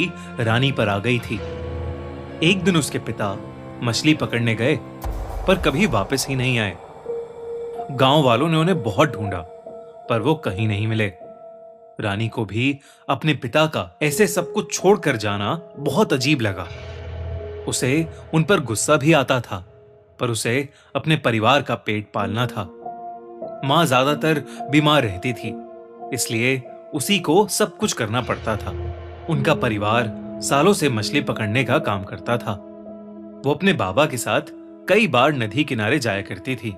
रानी पर आ गई थी। एक दिन उसके पिता मछली पकड़ने गए पर कभी वापस ही नहीं आए। गांव वालों ने उन्हें बहुत ढूंढा पर वो कहीं नहीं मिले। रानी को भी अपने पिता का ऐसे सब कुछ छोड़कर जाना बहुत अजीब लगा। उसे उन पर गुस्सा भी आता था पर उसे अपने परिवार का पेट पालना था। मां ज्यादातर बीमार रहती थी इसलिए उसी को सब कुछ करना पड़ता था। उनका परिवार सालों से मछली पकड़ने का काम करता था। वो अपने बाबा के साथ कई बार नदी किनारे जाया करती थी।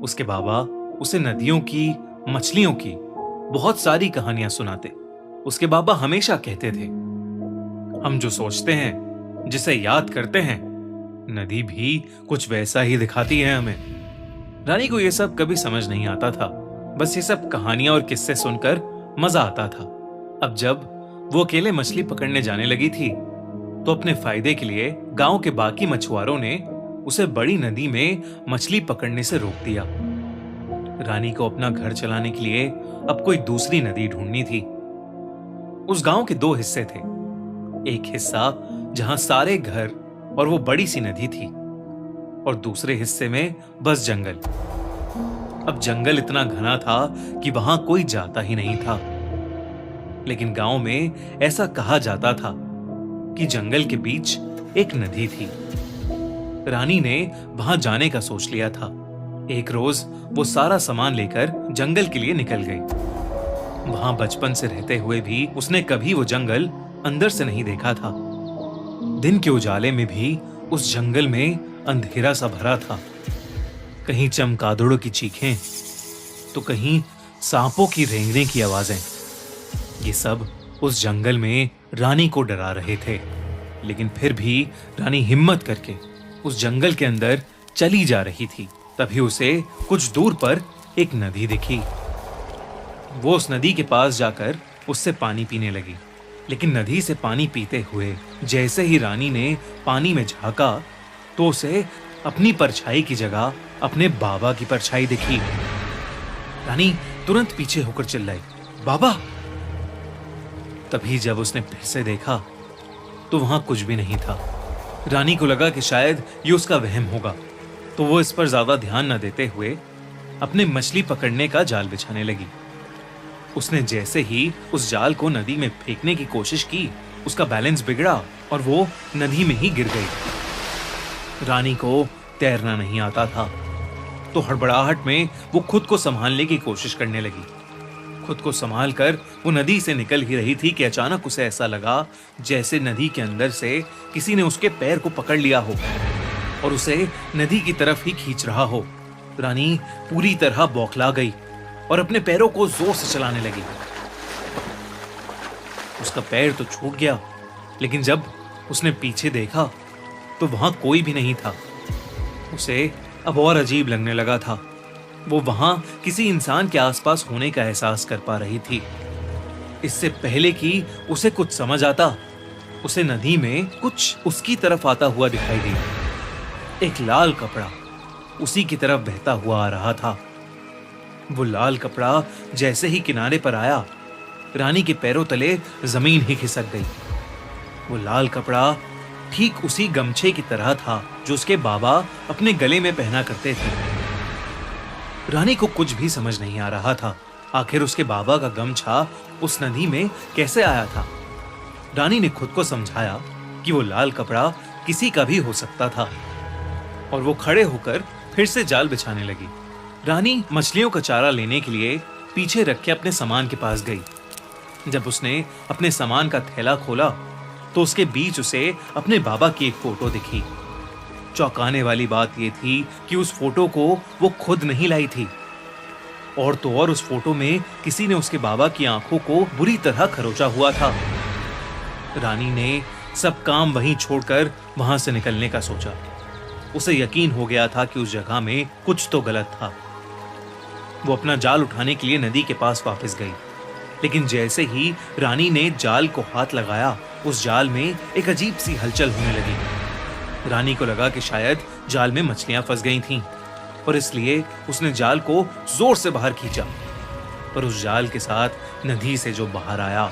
उसके बाबा उसे नदियों की, मछलियों की बहुत सारी कहानियां सुनाते। उसके बाबा हमेशा कहते थे, हम जो सोचते हैं, जिसे याद करते हैं, नदी भी कुछ वैसा ही दिखाती है हमें। रानी को यह सब कभी समझ नहीं आता था। बस ये सब कहानियां और किस्से सुनकर मजा आता था। अब जब वो अकेले मछली पकड़ने जाने लगी थी तो अपने फायदे के लिए गांव के बाकी मछुआरों ने उसे बड़ी नदी में मछली पकड़ने से रोक दिया। रानी को अपना घर चलाने के लिए अब कोई दूसरी नदी ढूंढनी थी। उस गांव के दो हिस्से थे। एक हिस्सा जहां सारे घर और वो बड़ी सी नदी थी और दूसरे हिस्से में बस जंगल। अब जंगल इतना घना था कि वहां कोई जाता ही नहीं था। लेकिन गांव में ऐसा कहा जाता था कि जंगल के बीच एक नदी थी। रानी ने वहां जाने का सोच लिया था। एक रोज वो सारा सामान लेकर जंगल के लिए निकल गई। वहां बचपन से रहते हुए भी उसने कभी वो जंगल अंदर से नहीं देखा था। दिन के उजाले में भी उस जंगल में अंधेरा सा भरा था। कहीं चमगादड़ों की चीखें तो कहीं सांपों की रेंगने की आवाजें। ये सब उस जंगल में रानी को डरा रहे थे। लेकिन फिर भी रानी हिम्मत करके उस जंगल के अंदर चली जा रही थी। तभी उसे कुछ दूर पर एक नदी दिखी। वो उस नदी के पास जाकर उससे पानी पीने लगी। लेकिन नदी से पानी पीते हुए जैसे ही रानी ने पानी में झांका तो उसे अपनी परछाई की जगह अपने बाबा की परछाई दिखी। रानी तुरंत पीछे होकर चिल्लाई, बाबा! तभी जब उसने फिर से देखा तो वहां कुछ भी नहीं था। रानी को लगा कि शायद ये उसका वहम होगा, तो वो इस पर ज्यादा ध्यान न देते हुए अपने मछली पकड़ने का जाल बिछाने लगी। उसने जैसे ही उस जाल को नदी में फेंकने की कोशिश की, उसका बैलेंस बिगड़ा और वो नदी में ही गिर गई। रानी को तैरना नहीं आता था, तो हड़बड़ाहट में वो खुद को संभालने की कोशिश करने लगी। खुद को संभाल कर वो नदी से निकल ही रही थी कि अचानक उसे ऐसा लगा जैसे नदी के अंदर से किसी ने उसके पैर को पकड़ लिया हो और उसे नदी की तरफ ही खींच रहा हो। रानी पूरी तरह बौखला गई और अपने पैरों को जोर से चलाने लगी। उसका पैर तो छूट गया, लेकिन जब उसने पीछे देखा तो वहां कोई भी नहीं था। उसे अब और अजीब लगने लगा था। वो वहां किसी इंसान के आसपास होने का एहसास कर पा रही थी। इससे पहले कि उसे कुछ समझ आता, उसे नदी में कुछ उसकी तरफ आता हुआ दिखाई दिया। एक लाल कपड़ा उसी की तरफ बहता हुआ आ रहा था। वो लाल कपड़ा जैसे ही किनारे पर आया, रानी के पैरों तले जमीन ही खिसक गई। वो लाल कपड़ा ठीक उसी गमछे की तरह था जो उसके बाबा अपने गले में पहना करते थे। रानी को कुछ भी समझ नहीं आ रहा था। आखिर उसके बाबा का गमछा उस नदी में कैसे आया था? रानी ने खुद को समझाया कि वो लाल कपड़ा किसी का भी हो सकता था और वो खड़े होकर फिर से जाल बिछाने लगी। रानी मछलियों का चारा लेने के लिए पीछे रख के अपने सामान के पास गई। जब उसने अपने सामान का थैला खोला तो उसके बीच उसे अपने बाबा की एक फोटो दिखी। चौंकाने वाली बात यह थी कि उस फोटो को वो खुद नहीं लाई थी, और तो और उस फोटो में किसी ने उसके बाबा की आंखों को बुरी तरह खरोचा हुआ था। रानी ने सब काम वहीं छोड़कर वहां से निकलने का सोचा। उसे यकीन हो गया था कि उस जगह में कुछ तो गलत था। वो अपना जाल उठाने के लिए नदी के पास वापस गई। लेकिन जैसे ही रानी ने जाल को हाथ लगाया, उस जाल में एक अजीब सी हलचल होने लगी। रानी को लगा कि शायद जाल में मछलियां फंस गई थीं और इसलिए उसने जाल को जोर से बाहर खींचा। पर उस जाल के साथ नदी से जो बाहर आया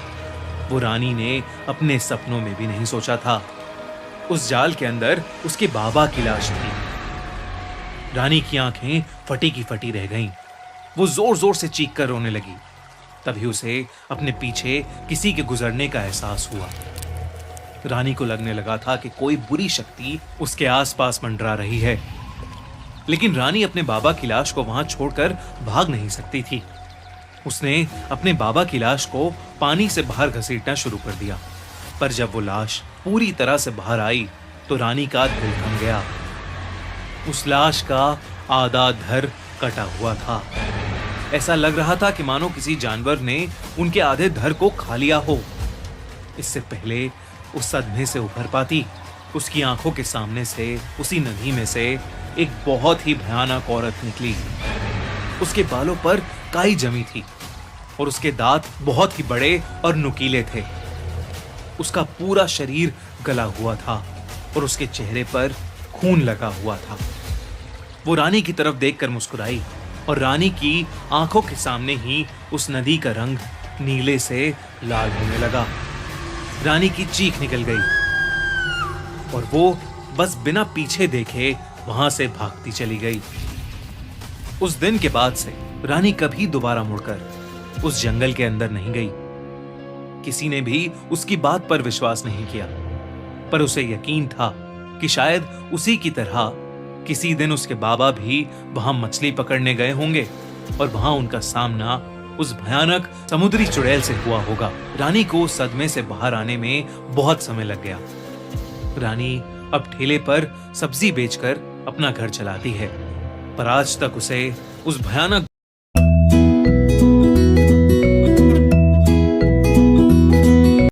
वो रानी ने अपने सपनों में भी नहीं सोचा था। उस जाल के अंदर उसके बाबा की लाश थी। रानी की आंखें फटी की फटी रह गईं। वो जोर जोर से चीख कर रोने लगी। तभी उसे अपने पीछे किसी के गुजरने का एहसास हुआ। रानी को लगने लगा था कि कोई बुरी शक्ति उसके आसपास मंडरा रही है, लेकिन रानी अपने बाबा की लाश को वहां छोड़कर भाग नहीं सकती थी। उसने अपने बाबा की लाश को पानी से बाहर घसीटना शुरू कर दिया, पर जब वो लाश पूरी तरह से बाहर आई तो रानी का दिल थम गया। उस लाश का आधा धड़ कटा हुआ था। ऐसा लग रहा था कि मानो किसी जानवर ने उनके आधे धड़ को खा लिया हो। इससे पहले उस सदमे से उभर पाती, उसकी आंखों के सामने से उसी नदी में से एक बहुत ही भयानक औरत निकली। उसके बालों पर काई जमी थी और उसके दांत बहुत ही बड़े और नुकीले थे। उसका पूरा शरीर गला हुआ था और उसके चेहरे पर खून लगा हुआ था। वो रानी की तरफ देखकर मुस्कुराई और रानी की आंखों के सामने ही उस नदी का रंग नीले से लाल होने लगा। रानी की चीख निकल गई और वो बस बिना पीछे देखे वहां से भागती चली गई। उस दिन के बाद से रानी कभी दोबारा मुड़कर उस जंगल के अंदर नहीं गई। किसी ने भी उसकी बात पर विश्वास नहीं किया, पर उसे यकीन था कि शायद उसी की तरह किसी दिन उसके बाबा भी वहां मछली पकड़ने गए होंगे और वहां उनका सामना उस भयानक समुद्री चुड़ैल से हुआ होगा। रानी को सदमे से बाहर आने में बहुत समय लग गया। रानी अब ठेले पर सब्जी बेचकर अपना घर चलाती है, पर आज तक उसे उस भयानक